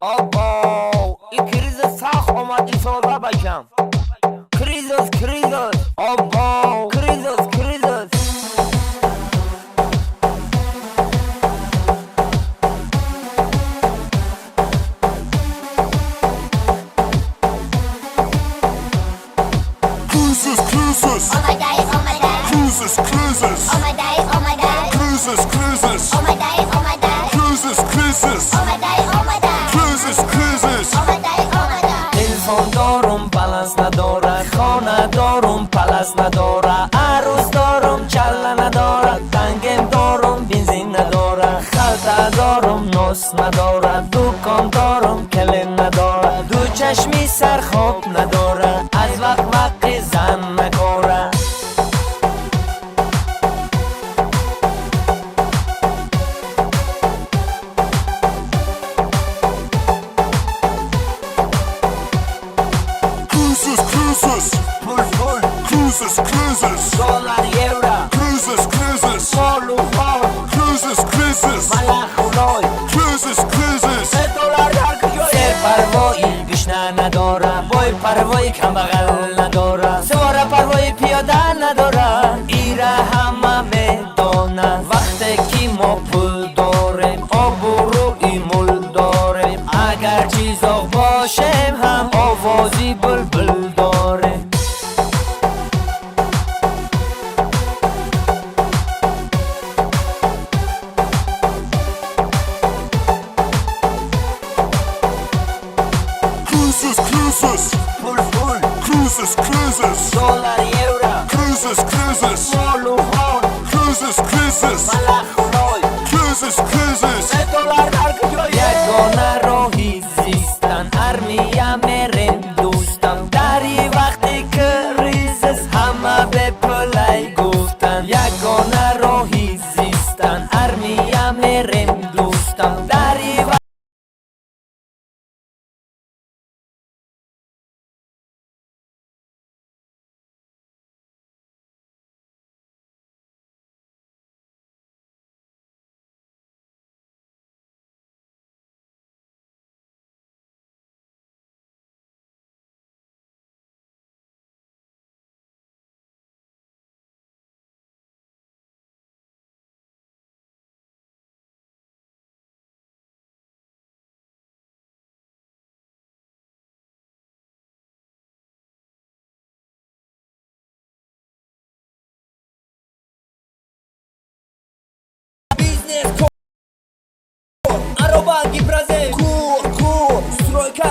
آبا این کریز سخت اومد این سالا بکم کریزوس آبا کریزوس Cruises. Oh my days. Cruises. Oh my days. Cruises. Oh my days. Cruises. Oh my days. Cruises. Oh my days. تلفن دارم بلنس نداره، خانه دارم پلس نداره، عروس دارم چله نداره، تنگم دارم بنزین نداره، خلطه دارم نوس نداره، دکان دارم کلیم نداره، دو چشمی سر خواب نداره، از وقت زن نکاره. Full. Cruises. دلار یورو Cruises. مال و مال Cruises. ملخ Cruises. دلار در کجایی؟ سر پروایی گشنه نداره، بای پروایی کم بغل نداره، سوار پروایی پیاده نداره، ایره همه میدانه وقتی که ما پول داریم آبروی مول داریم، اگر چیزا باشیم هم آوازی بلبل داریم. Cruises. Full. Cruises. دلار یورو Cruises. مال و مال Cruises. ملخ Cruises. دلار در کجایی؟ یگانه راهی زیستن ارمیا میریم دوستان، دری وقتی که ریزس همه به پلی گفتن، یگانه راهی زیستن ارمیا میریم دوستان، دری Бизнес код, аробаги бразе, кур, стройка